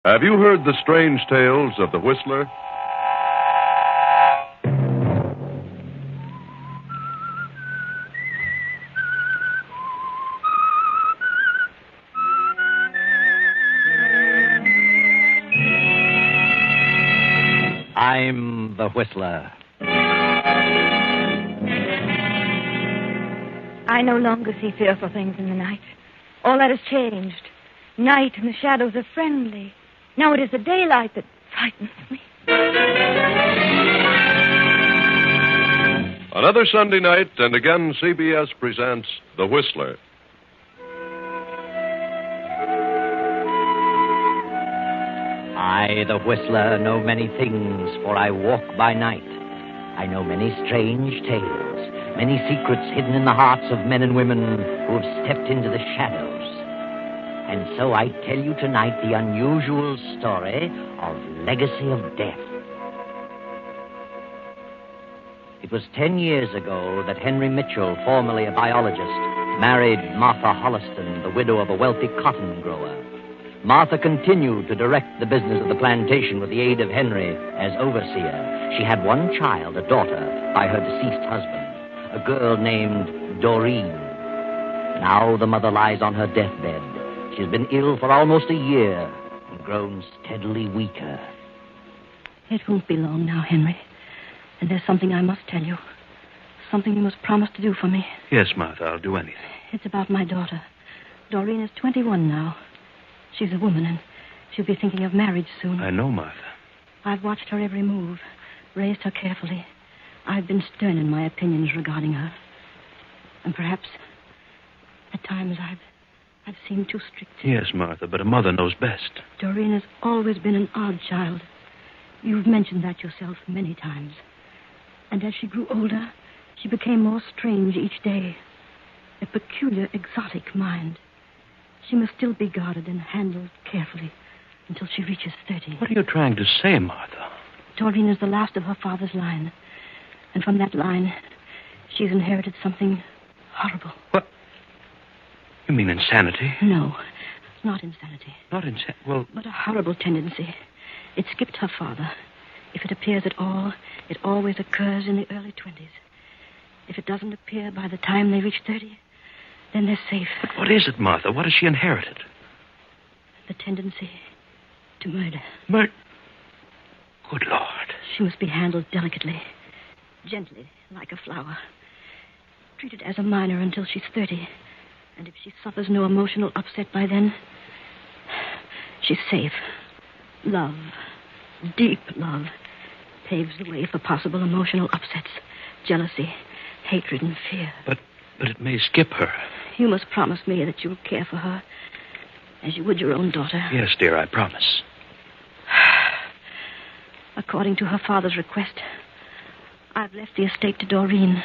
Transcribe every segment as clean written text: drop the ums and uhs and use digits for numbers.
Have you heard the strange tales of the Whistler? I'm the Whistler. I no longer see fearful things in the night. All that has changed. Night and the shadows are friendly. Now it is the daylight that frightens me. Another Sunday night, and again CBS presents The Whistler. I, the Whistler, know many things, for I walk by night. I know many strange tales, many secrets hidden in the hearts of men and women who have stepped into the shadows. And so I tell you tonight the unusual story of Legacy of Death. It was 10 years ago that Henry Mitchell, formerly a biologist, married Martha Holliston, the widow of a wealthy cotton grower. Martha continued to direct the business of the plantation with the aid of Henry as overseer. She had one child, a daughter, by her deceased husband, a girl named Doreen. Now the mother lies on her deathbed. She's been ill for almost a year and grown steadily weaker. It won't be long now, Henry. And there's something I must tell you. Something you must promise to do for me. Yes, Martha, I'll do anything. It's about my daughter. Doreen is 21 now. She's a woman, and she'll be thinking of marriage soon. I know, Martha. I've watched her every move, raised her carefully. I've been stern in my opinions regarding her. And perhaps, at times, I've seemed too strict. Yes, Martha, but a mother knows best. Doreen has always been an odd child. You've mentioned that yourself many times. And as she grew older, she became more strange each day. A peculiar, exotic mind. She must still be guarded and handled carefully until she reaches 30. What are you trying to say, Martha? Doreen is the last of her father's line. And from that line, she's inherited something horrible. What? You mean insanity? No, not insanity. Not insanity? Well... But a horrible tendency. It skipped her father. If it appears at all, it always occurs in the early 20s. If it doesn't appear by the time they reach 30, then they're safe. But what is it, Martha? What has she inherited? The tendency to murder. Good Lord. She must be handled delicately, gently, like a flower. Treated as a minor until she's 30. And if she suffers no emotional upset by then, she's safe. Love, deep love, paves the way for possible emotional upsets, jealousy, hatred, and fear. But it may skip her. You must promise me that you'll care for her as you would your own daughter. Yes, dear, I promise. According to her father's request, I've left the estate to Doreen,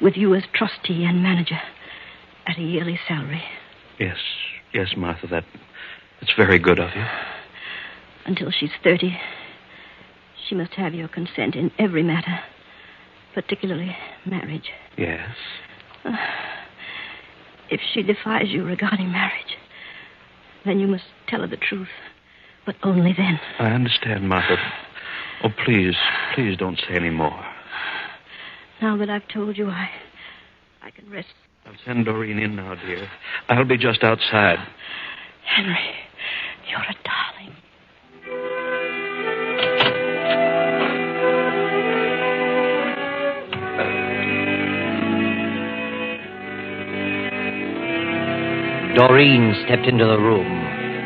with you as trustee and manager, at a yearly salary. Yes, Martha, that's very good of you. Until she's 30, she must have your consent in every matter, particularly marriage. Yes. If she defies you regarding marriage, then you must tell her the truth, but only then. I understand, Martha. Oh, please don't say any more. Now that I've told you, I can rest. I'll send Doreen in now, dear. I'll be just outside. Henry, you're a darling. Doreen stepped into the room,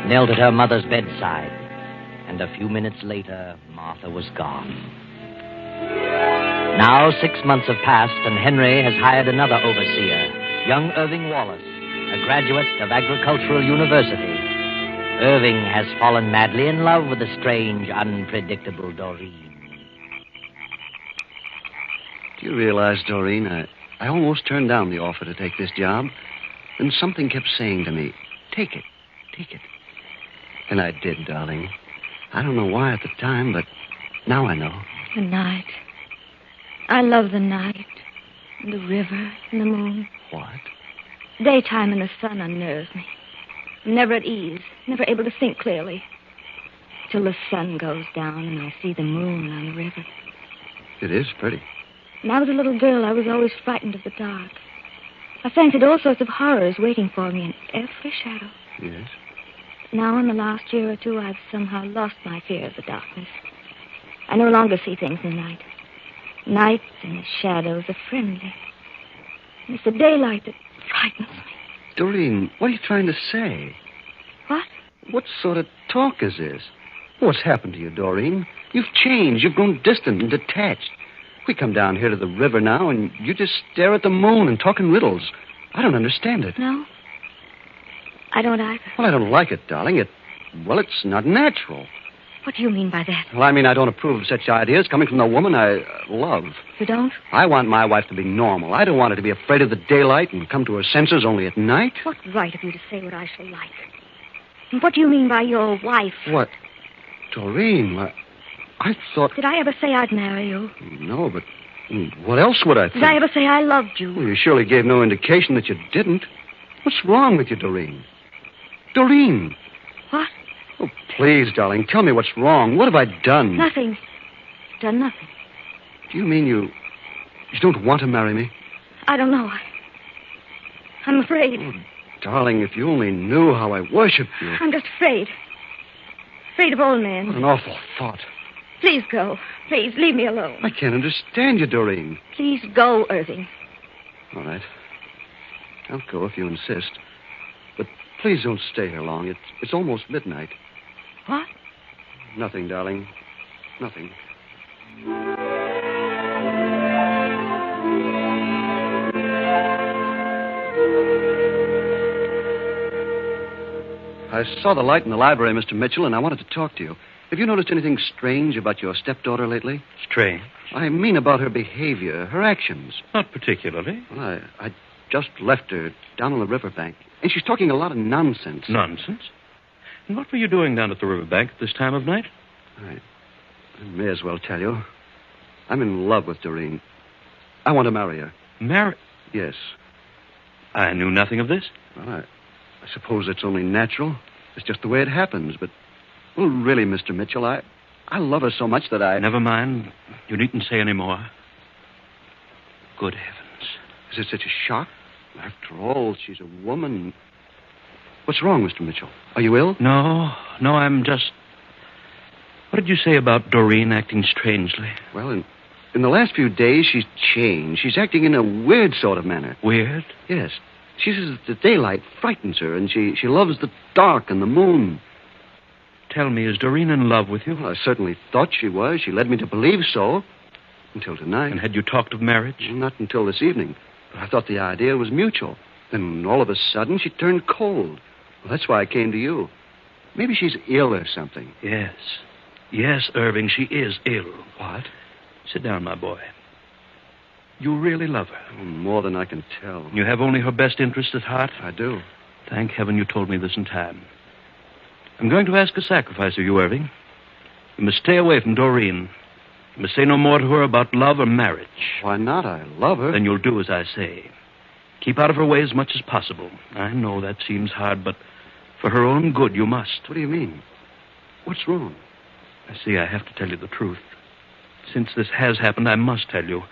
knelt at her mother's bedside, and a few minutes later, Martha was gone. Now 6 months have passed, and Henry has hired another overseer, young Irving Wallace, a graduate of Agricultural University. Irving has fallen madly in love with the strange, unpredictable Doreen. Do you realize, Doreen, I almost turned down the offer to take this job. And something kept saying to me, take it. And I did, darling. I don't know why at the time, but now I know. The night. I love the night. And the river and the moon. What? Daytime and the sun unnerves me. I'm never at ease, never able to think clearly. till the sun goes down and I see the moon on the river. It is pretty. When I was a little girl, I was always frightened of the dark. I fancied all sorts of horrors waiting for me in every shadow. Yes. Now, in the last year or two, I've somehow lost my fear of the darkness. I no longer see things in the night. Night and the shadows are friendly. It's the daylight that frightens me. Doreen, what are you trying to say? What? What sort of talk is this? What's happened to you, Doreen? You've changed. You've grown distant and detached. We come down here to the river now, and you just stare at the moon and talk in riddles. I don't understand it. No? I don't either. Well, I don't like it, darling. It's not natural. What do you mean by that? Well, I mean, I don't approve of such ideas coming from the woman I love. You don't? I want my wife to be normal. I don't want her to be afraid of the daylight and come to her senses only at night. What right have you to say what I shall like? And what do you mean by your wife? What? Doreen, I thought... Did I ever say I'd marry you? No, but what else would I think? Did I ever say I loved you? Well, you surely gave no indication that you didn't. What's wrong with you, Doreen? Doreen! What? Oh, please, darling, tell me what's wrong. What have I done? Nothing. Done nothing. Do you mean you don't want to marry me? I don't know. I'm afraid. Oh, darling, if you only knew how I worship you. I'm just afraid. Afraid of old men. What an awful thought. Please go. Please, leave me alone. I can't understand you, Doreen. Please go, Irving. All right. I'll go if you insist. But please don't stay here long. It's almost midnight. What? Nothing, darling. Nothing. I saw the light in the library, Mr. Mitchell, and I wanted to talk to you. Have you noticed anything strange about your stepdaughter lately? Strange? I mean about her behavior, her actions. Not particularly. Well, I just left her down on the riverbank, and she's talking a lot of nonsense. Nonsense? And what were you doing down at the riverbank at this time of night? I may as well tell you. I'm in love with Doreen. I want to marry her. Marry? Yes. I knew nothing of this. Well, I suppose it's only natural. It's just the way it happens. But, well, really, Mr. Mitchell, I love her so much that I... Never mind. You needn't say any more. Good heavens. Is it such a shock? After all, she's a woman. What's wrong, Mr. Mitchell? Are you ill? No, I'm just... What did you say about Doreen acting strangely? Well, in the last few days, she's changed. She's acting in a weird sort of manner. Weird? Yes. She says the daylight frightens her, and she loves the dark and the moon. Tell me, is Doreen in love with you? Well, I certainly thought she was. She led me to believe so. Until tonight. And had you talked of marriage? Well, not until this evening. But I thought the idea was mutual. Then all of a sudden, she turned cold. Well, that's why I came to you. Maybe she's ill or something. Yes. Yes, Irving, she is ill. What? Sit down, my boy. You really love her. Oh, more than I can tell. You have only her best interest at heart? I do. Thank heaven you told me this in time. I'm going to ask a sacrifice of you, Irving. You must stay away from Doreen. You must say no more to her about love or marriage. Why not? I love her. Then you'll do as I say. Keep out of her way as much as possible. I know that seems hard, but for her own good, you must. What do you mean? What's wrong? I see I have to tell you the truth. Since this has happened, I must tell you.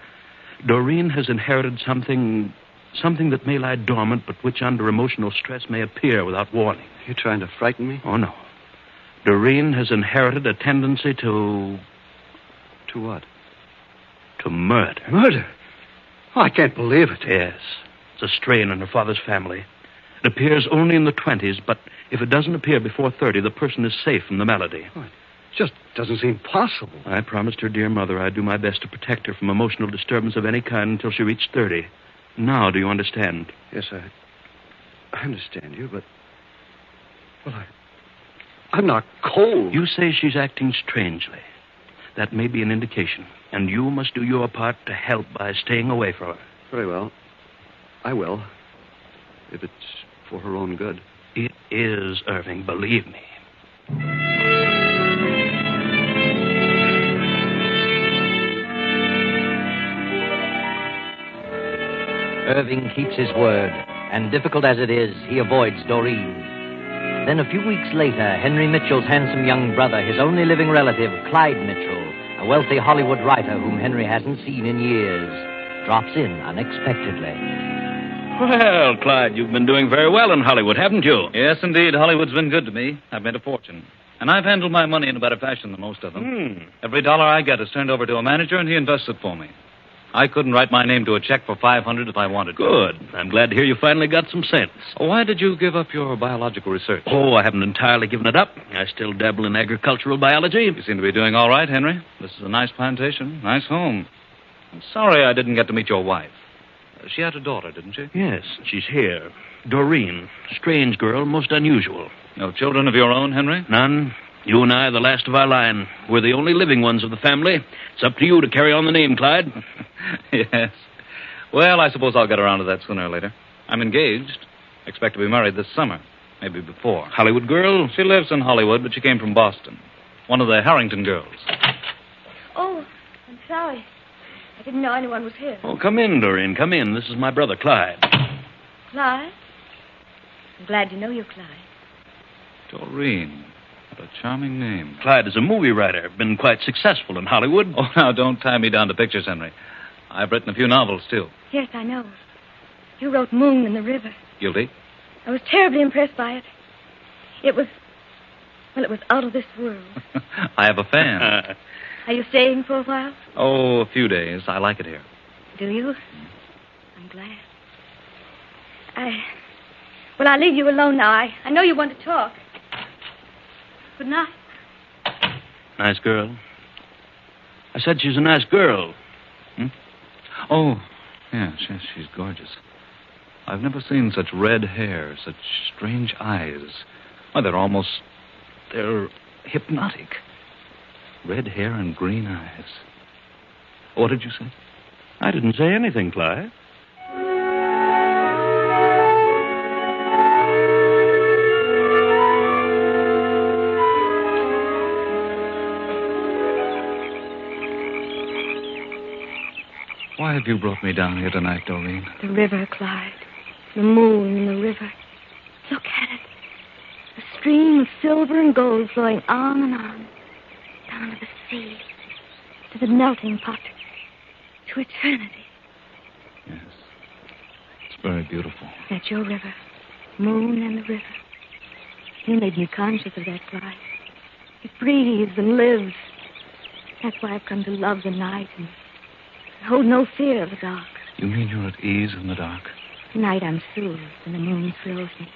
Doreen has inherited something that may lie dormant, but which under emotional stress may appear without warning. You're trying to frighten me? Oh, no. Doreen has inherited a tendency to... To what? To murder. Murder? Oh, I can't believe it. Yes. It's a strain in her father's family. It appears only in the 20s, but if it doesn't appear before 30, the person is safe from the malady. Oh, it just doesn't seem possible. I promised her dear mother I'd do my best to protect her from emotional disturbance of any kind until she reached 30. Now, do you understand? Yes, I understand you, but... Well, I'm not cold. You say she's acting strangely. That may be an indication, and you must do your part to help by staying away from her. Very well. I will. If it's for her own good. It is, Irving, believe me. Irving keeps his word, and difficult as it is, he avoids Doreen. Then a few weeks later, Henry Mitchell's handsome young brother, his only living relative, Clyde Mitchell, a wealthy Hollywood writer whom Henry hadn't seen in years, drops in unexpectedly. Well, Clyde, you've been doing very well in Hollywood, haven't you? Yes, indeed. Hollywood's been good to me. I've made a fortune. And I've handled my money in a better fashion than most of them. Every dollar I get is turned over to a manager, and he invests it for me. I couldn't write my name to a check for $500 if I wanted to. Good. I'm glad to hear you finally got some sense. Why did you give up your biological research? Oh, I haven't entirely given it up. I still dabble in agricultural biology. You seem to be doing all right, Henry. This is a nice plantation, nice home. I'm sorry I didn't get to meet your wife. She had a daughter, didn't she? Yes, she's here. Doreen. Strange girl, most unusual. No children of your own, Henry? None. You and I are the last of our line. We're the only living ones of the family. It's up to you to carry on the name, Clyde. Yes. Well, I suppose I'll get around to that sooner or later. I'm engaged. Expect to be married this summer. Maybe before. Hollywood girl? She lives in Hollywood, but she came from Boston. One of the Harrington girls. Oh, I'm sorry. I didn't know anyone was here. Oh, come in, Doreen. Come in. This is my brother, Clyde. Clyde? I'm glad to know you, Clyde. Doreen. What a charming name. Clyde is a movie writer. Been quite successful in Hollywood. Oh, now, don't tie me down to pictures, Henry. I've written a few novels, too. Yes, I know. You wrote Moon in the River. Guilty? I was terribly impressed by it. It was out of this world. I have a fan. Are you staying for a while? Oh, a few days. I like it here. Do you? I'm glad. I'll leave you alone now. I know you want to talk. Good night. Nice girl. I said she's a nice girl. Oh, yes, she's gorgeous. I've never seen such red hair, such strange eyes. Why, they're hypnotic. Red hair and green eyes. What did you say? I didn't say anything, Clyde. Why have you brought me down here tonight, Doreen? The river, Clyde. The moon in the river. Look at it. A stream of silver and gold flowing on and on. Down to the sea. To the melting pot. To eternity. Yes. It's very beautiful. That's your river. Moon and the river. You made me conscious of that, Clyde. It breathes and lives. That's why I've come to love the night and hold no fear of the dark. You mean you're at ease in the dark? Tonight I'm soothed and the moon thrills me.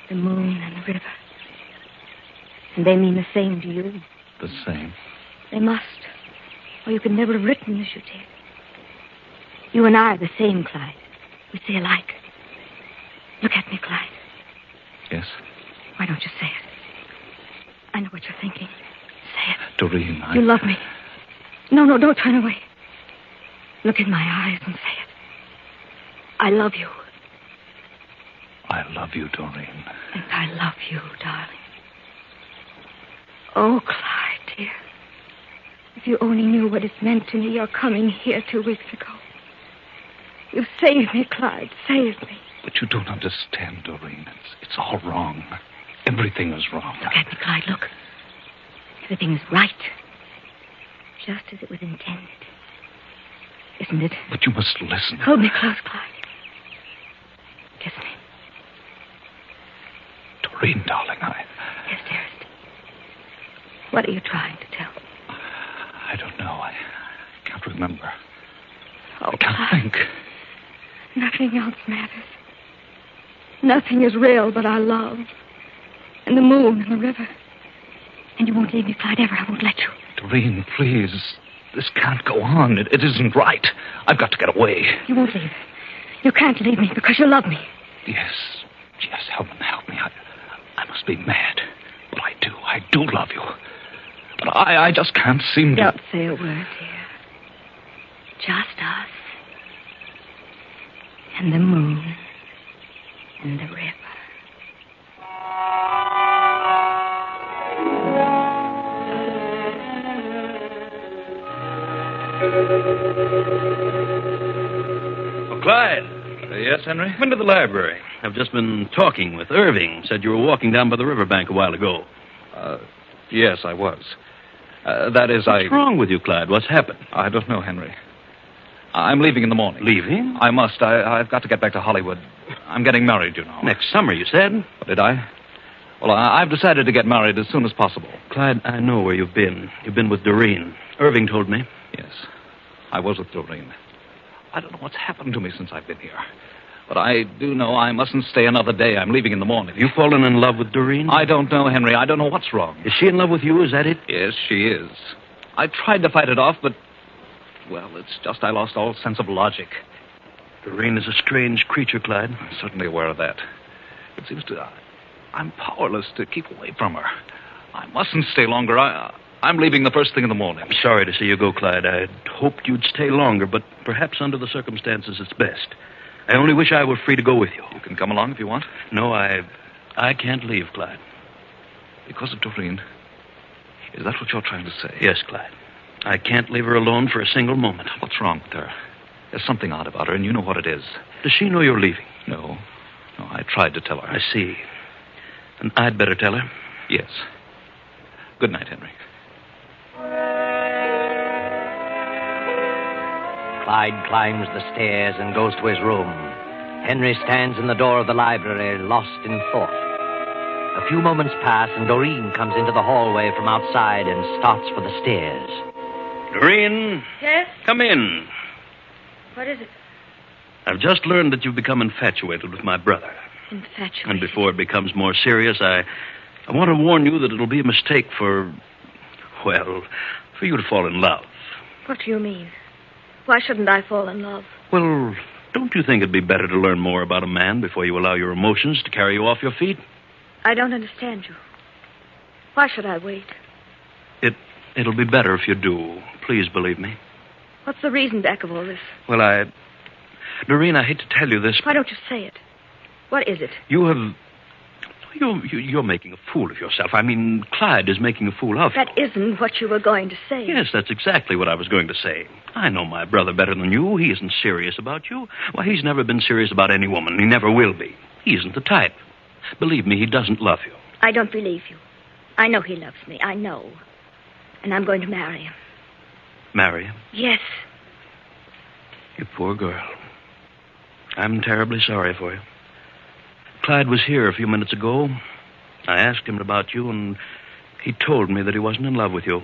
The moon and the river. And they mean the same to you. The same? They must. Or you could never have written as you did. You and I are the same, Clyde. We see alike. Look at me, Clyde. Yes? Why don't you say it? I know what you're thinking. Say it. Doreen, You love me. No, don't turn away. Look in my eyes and say it. I love you. I love you, Doreen. And I love you, darling. Oh, Clyde, dear. If you only knew what it's meant to me, your coming here 2 weeks ago. You've saved me, Clyde. Saved me. But you don't understand, Doreen. It's all wrong. Everything is wrong. Look at me, Clyde. Look. Everything is right. Just as it was intended. Isn't it? But you must listen. Hold me close, Clyde. Kiss me. Doreen, darling, Yes, dearest. What are you trying to tell me? I don't know. I can't remember. Oh, I can't Clyde. think. Nothing else matters. Nothing is real but our love. And the moon and the river. And you won't leave me, Clyde, ever. I won't let you. Doreen, please. This can't go on. It isn't right. I've got to get away. You won't leave. You can't leave me because you love me. Yes, help me. I must be mad. But I do love you. But I just can't seem to... Don't say a word, dear. Just us. And the moon. And the river. Oh, Clyde. Yes, Henry? Come into the library. I've just been talking with Irving. Said you were walking down by the riverbank a while ago. Yes, I was. That is, What's wrong with you, Clyde? What's happened? I don't know, Henry. I'm leaving in the morning. Leaving? I must. I've got to get back to Hollywood. I'm getting married, you know. Next summer, you said? Did I? Well, I've decided to get married as soon as possible. Clyde, I know where you've been. You've been with Doreen. Irving told me. Yes, I was with Doreen. I don't know what's happened to me since I've been here. But I do know I mustn't stay another day. I'm leaving in the morning. Have you fallen in love with Doreen? I don't know, Henry. I don't know what's wrong. Is she in love with you? Is that it? Yes, she is. I tried to fight it off, but... Well, it's just I lost all sense of logic. Doreen is a strange creature, Clyde. I'm certainly aware of that. It seems I'm powerless to keep away from her. I mustn't stay longer. I'm leaving the first thing in the morning. I'm sorry to see you go, Clyde. I'd hoped you'd stay longer, but perhaps under the circumstances it's best. I only wish I were free to go with you. You can come along if you want. No, I can't leave, Clyde. Because of Doreen? Is that what you're trying to say? Yes, Clyde. I can't leave her alone for a single moment. What's wrong with her? There's something odd about her, and you know what it is. Does she know you're leaving? No, I tried to tell her. I see. And I'd better tell her? Yes. Good night, Henry. Clyde climbs the stairs and goes to his room. Henry stands in the door of the library, lost in thought. A few moments pass, and Doreen comes into the hallway from outside and starts for the stairs. Doreen? Yes? Come in. What is it? I've just learned that you've become infatuated with my brother. Infatuated? And before it becomes more serious, I want to warn you that it'll be a mistake for you to fall in love. What do you mean? Why shouldn't I fall in love? Well, don't you think it'd be better to learn more about a man before you allow your emotions to carry you off your feet? I don't understand you. Why should I wait? It'll be better if you do. Please believe me. What's the reason back of all this? Well, Doreen, I hate to tell you this. Why don't you say it? What is it? You're making a fool of yourself. I mean, Clyde is making a fool of you. That isn't what you were going to say. Yes, that's exactly what I was going to say. I know my brother better than you. He isn't serious about you. Why, he's never been serious about any woman. He never will be. He isn't the type. Believe me, he doesn't love you. I don't believe you. I know he loves me. I know. And I'm going to marry him. Marry him? Yes. You poor girl. I'm terribly sorry for you. Clyde was here a few minutes ago. I asked him about you, and he told me that he wasn't in love with you.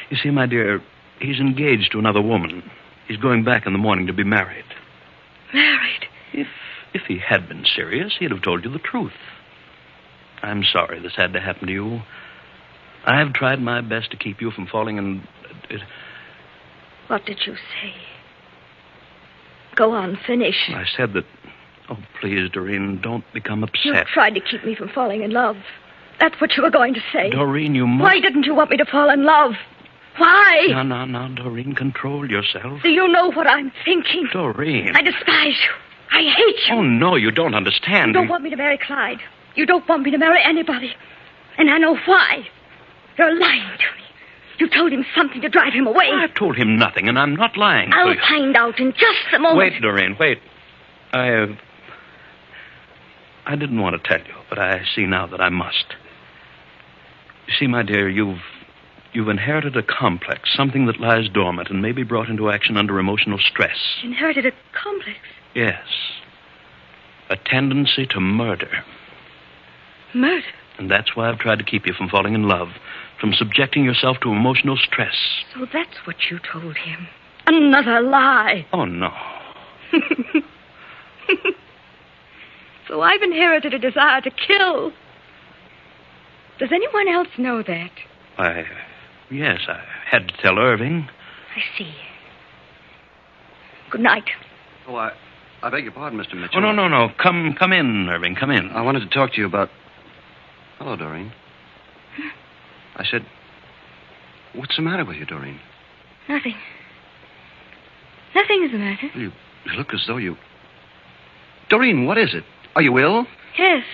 You see, my dear, he's engaged to another woman. He's going back in the morning to be married. Married? If he had been serious, he'd have told you the truth. I'm sorry this had to happen to you. I've tried my best to keep you from falling in... What did you say? Go on, finish. I said that... Oh, please, Doreen, don't become upset. You tried to keep me from falling in love. That's what you were going to say. Doreen, you must... Why didn't you want me to fall in love? Why? No, Doreen, control yourself. Do you know what I'm thinking? Doreen. I despise you. I hate you. Oh, no, you don't understand. You don't want me to marry Clyde. You don't want me to marry anybody. And I know why. You're lying to me. You told him something to drive him away. I've told him nothing, and I'm not lying to I'll you. find out in just a moment. Wait, Doreen, wait. I didn't want to tell you, but I see now that I must. You see, my dear, you've inherited a complex, something that lies dormant and may be brought into action under emotional stress. Inherited a complex? Yes. A tendency to murder. Murder? And that's why I've tried to keep you from falling in love, from subjecting yourself to emotional stress. So that's what you told him. Another lie. Oh, no. So I've inherited a desire to kill. Does anyone else know that? Yes, I had to tell Irving. I see. Good night. Oh, I beg your pardon, Mr. Mitchell. Oh, no. Come in, Irving. Come in. I wanted to talk to you about... Hello, Doreen. I said, what's the matter with you, Doreen? Nothing. Nothing is the matter. You look as though you... Doreen, what is it? Are you ill? Yes,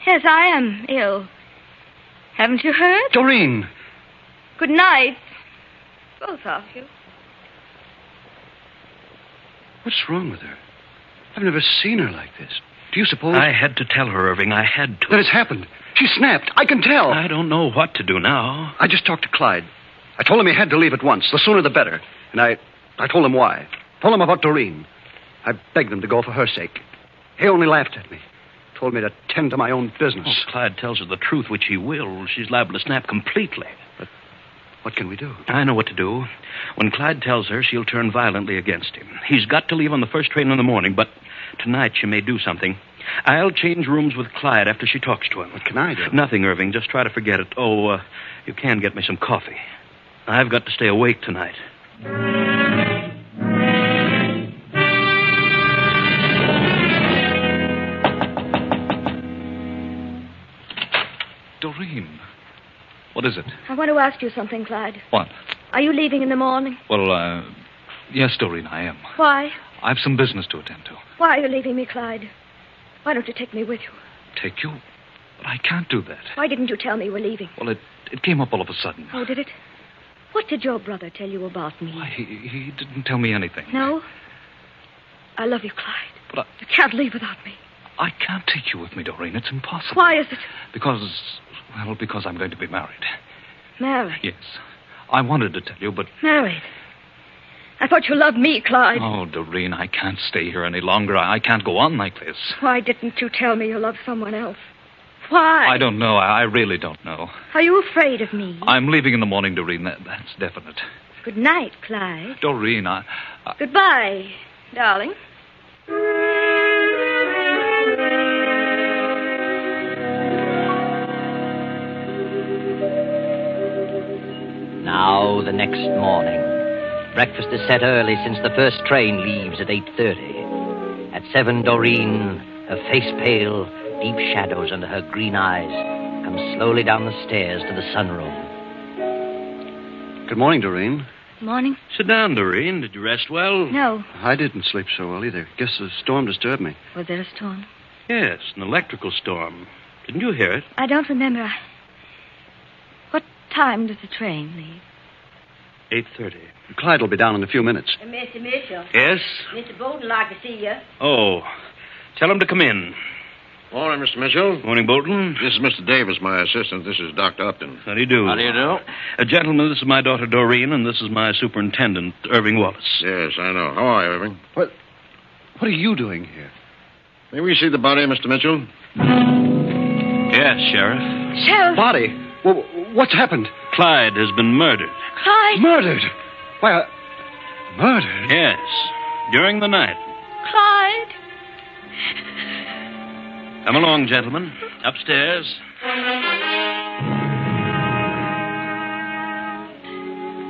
I am ill. Haven't you heard? Doreen! Good night, both of you. What's wrong with her? I've never seen her like this. Do you suppose... I had to tell her, Irving. I had to. Then it's happened. She snapped. I can tell. I don't know what to do now. I just talked to Clyde. I told him he had to leave at once. The sooner the better. And I told him why. Told him about Doreen. I begged him to go for her sake. He only laughed at me. Told me to tend to my own business. Oh, if Clyde tells her the truth, which he will, she's liable to snap completely. But what can we do? I know what to do. When Clyde tells her, she'll turn violently against him. He's got to leave on the first train in the morning, but tonight she may do something. I'll change rooms with Clyde after she talks to him. What can I do? Nothing, Irving. Just try to forget it. Oh, you can get me some coffee. I've got to stay awake tonight. Doreen. What is it? I want to ask you something, Clyde. What? Are you leaving in the morning? Well, yes, Doreen, I am. Why? I've some business to attend to. Why are you leaving me, Clyde? Why don't you take me with you? Take you? But I can't do that. Why didn't you tell me you were leaving? Well, it came up all of a sudden. Oh, did it? What did your brother tell you about me? Why, he didn't tell me anything. No? I love you, Clyde. But You can't leave without me. I can't take you with me, Doreen. It's impossible. Why is it? Because I'm going to be married. Married? Yes. I wanted to tell you, but... Married? I thought you loved me, Clyde. Oh, Doreen, I can't stay here any longer. I can't go on like this. Why didn't you tell me you loved someone else? Why? I don't know. I really don't know. Are you afraid of me? I'm leaving in the morning, Doreen. That's definite. Good night, Clyde. Doreen, I... Goodbye, darling. Now, the next morning. Breakfast is set early since the first train leaves at 8:30. At 7, Doreen, her face pale, deep shadows under her green eyes, comes slowly down the stairs to the sunroom. Good morning, Doreen. Morning. Sit down, Doreen. Did you rest well? No. I didn't sleep so well either. Guess the storm disturbed me. Was there a storm? Yes, an electrical storm. Didn't you hear it? I don't remember. What time does the train leave? 8:30. Clyde will be down in a few minutes. Mr. Mitchell. Yes? Mr. Bolton like to see you. Oh, tell him to come in. Morning, Mr. Mitchell. Morning, Bolton. This is Mr. Davis, my assistant. This is Dr. Upton. How do you do? How do you do? Gentlemen, this is my daughter, Doreen, and this is my superintendent, Irving Wallace. Yes, I know. How are you, Irving? What are you doing here? May we see the body, Mr. Mitchell? Yes, Sheriff. Sheriff! Body? Well, what's happened? Clyde has been murdered. Clyde! Murdered? Why, murdered? Yes, during the night. Clyde! Come along, gentlemen. Upstairs.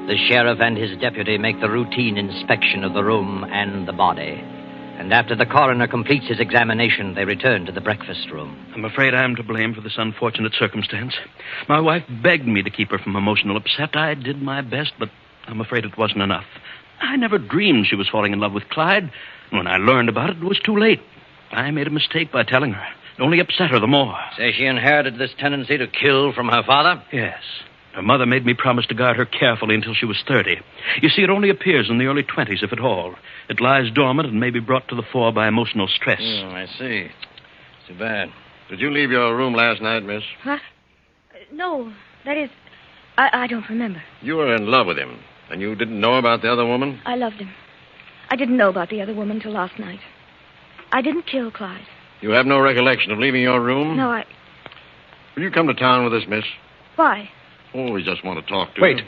The sheriff and his deputy make the routine inspection of the room and the body. And after the coroner completes his examination, they return to the breakfast room. I'm afraid I'm to blame for this unfortunate circumstance. My wife begged me to keep her from emotional upset. I did my best, but I'm afraid it wasn't enough. I never dreamed she was falling in love with Clyde. When I learned about it, it was too late. I made a mistake by telling her. It only upset her the more. Say she inherited this tendency to kill from her father? Yes. Her mother made me promise to guard her carefully until she was 30. You see, it only appears in the early 20s, if at all. It lies dormant and may be brought to the fore by emotional stress. I see. Too bad. Did you leave your room last night, miss? What? No, that is... I don't remember. You were in love with him, and you didn't know about the other woman? I loved him. I didn't know about the other woman till last night. I didn't kill Clyde. You have no recollection of leaving your room? No, I... Will you come to town with us, miss? Why? Oh, we just want to talk to Wait. you.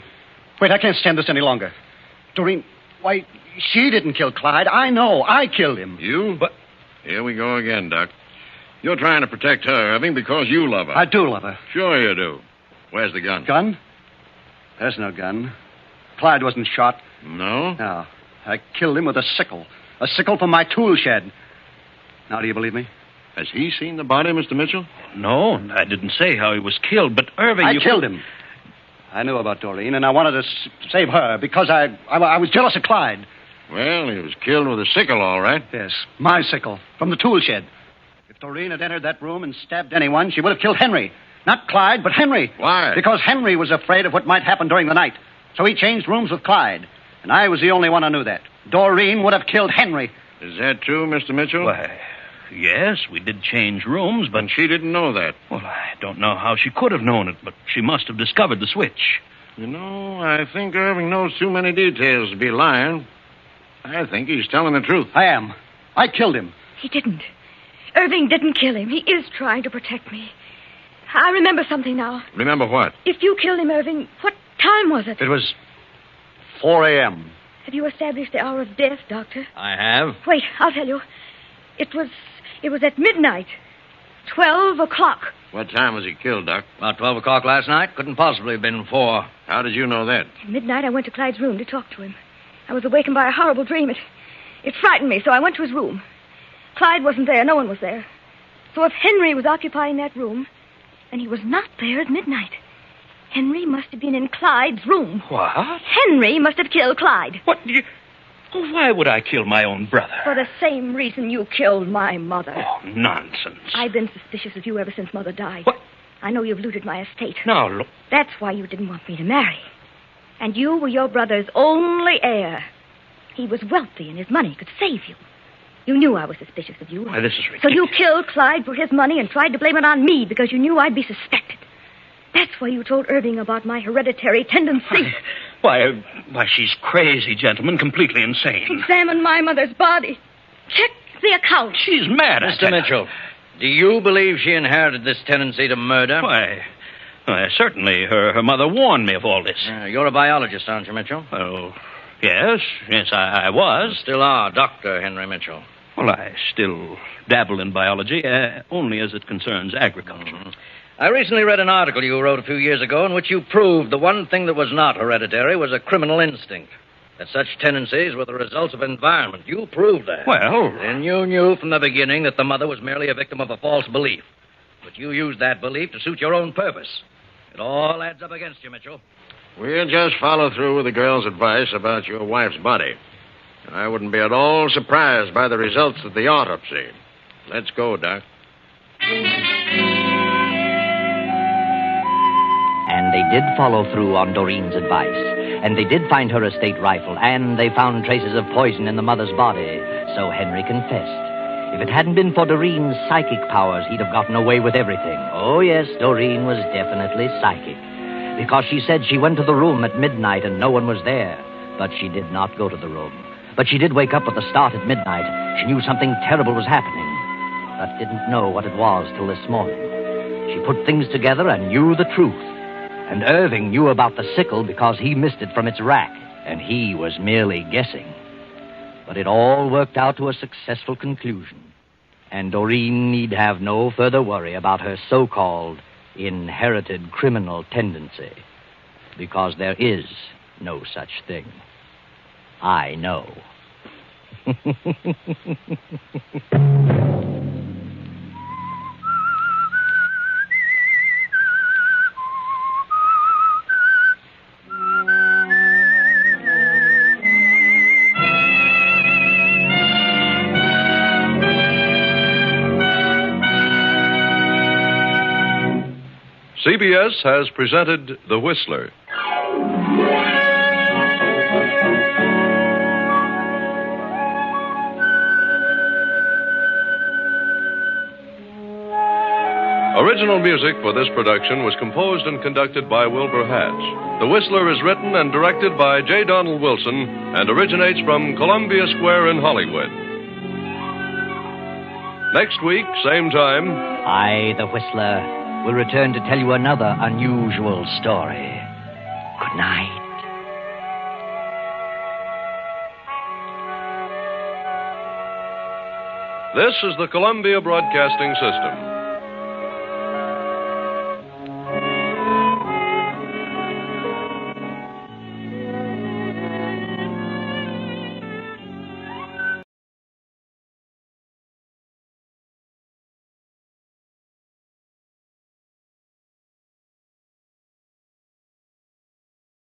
Wait, I can't stand this any longer. Doreen, why, she didn't kill Clyde. I know. I killed him. You? But Here we go again, Doc. You're trying to protect her, Irving, because you love her. I do love her. Sure you do. Where's the gun? Gun? There's no gun. Clyde wasn't shot. No? No. I killed him with a sickle. A sickle from my tool shed. Now, do you believe me? Has he seen the body, Mr. Mitchell? No, I didn't say how he was killed, but Irving... I killed him. I knew about Doreen, and I wanted to save her because I was jealous of Clyde. Well, he was killed with a sickle, all right. Yes, my sickle, from the tool shed. If Doreen had entered that room and stabbed anyone, she would have killed Henry. Not Clyde, but Henry. Why? Because Henry was afraid of what might happen during the night. So he changed rooms with Clyde. And I was the only one who knew that. Doreen would have killed Henry. Is that true, Mr. Mitchell? Why, yes, we did change rooms, but... And she didn't know that. Well, I don't know how she could have known it, but she must have discovered the switch. You know, I think Irving knows too many details to be lying. I think he's telling the truth. I am. I killed him. He didn't. Irving didn't kill him. He is trying to protect me. I remember something now. Remember what? If you killed him, Irving, what time was it? It was 4 a.m. Have you established the hour of death, Doctor? I have. Wait, I'll tell you. It was at midnight. 12 o'clock. What time was he killed, Doc? About 12 o'clock last night. Couldn't possibly have been 4. How did you know that? At midnight, I went to Clyde's room to talk to him. I was awakened by a horrible dream. It frightened me, so I went to his room. Clyde wasn't there. No one was there. So if Henry was occupying that room, and he was not there at midnight, Henry must have been in Clyde's room. What? Henry must have killed Clyde. What? Oh, why would I kill my own brother? For the same reason you killed my mother. Oh, nonsense. I've been suspicious of you ever since Mother died. What? I know you've looted my estate. Now, look. That's why you didn't want me to marry. And you were your brother's only heir. He was wealthy and his money could save you. You knew I was suspicious of you. Why, this is ridiculous. So you killed Clyde for his money and tried to blame it on me because you knew I'd be suspected. That's why you told Irving about my hereditary tendency. Why, she's crazy, gentlemen, completely insane. Examine my mother's body. Check the account. She's mad. Mr. Mitchell, do you believe she inherited this tendency to murder? Why, certainly her mother warned me of all this. You're a biologist, aren't you, Mitchell? Oh, yes, I was. Still are, Dr. Henry Mitchell. Well, I still dabble in biology, only as it concerns agriculture. Mm-hmm. I recently read an article you wrote a few years ago in which you proved the one thing that was not hereditary was a criminal instinct. That such tendencies were the results of environment. You proved that. Well... And you knew from the beginning that the mother was merely a victim of a false belief. But you used that belief to suit your own purpose. It all adds up against you, Mitchell. We'll just follow through with the girl's advice about your wife's body. I wouldn't be at all surprised by the results of the autopsy. Let's go, Doc. And they did follow through on Doreen's advice. And they did find her estate rifle. And they found traces of poison in the mother's body. So Henry confessed. If it hadn't been for Doreen's psychic powers, he'd have gotten away with everything. Oh, yes, Doreen was definitely psychic. Because she said she went to the room at midnight and no one was there. But she did not go to the room. But she did wake up with a start at midnight. She knew something terrible was happening. But didn't know what it was till this morning. She put things together and knew the truth. And Irving knew about the sickle because he missed it from its rack. And he was merely guessing. But it all worked out to a successful conclusion. And Doreen need have no further worry about her so-called inherited criminal tendency. Because there is no such thing. I know. CBS has presented The Whistler. Original music for this production was composed and conducted by Wilbur Hatch. The Whistler is written and directed by J. Donald Wilson and originates from Columbia Square in Hollywood. Next week, same time, I, the Whistler, will return to tell you another unusual story. Good night. this is the Columbia Broadcasting System.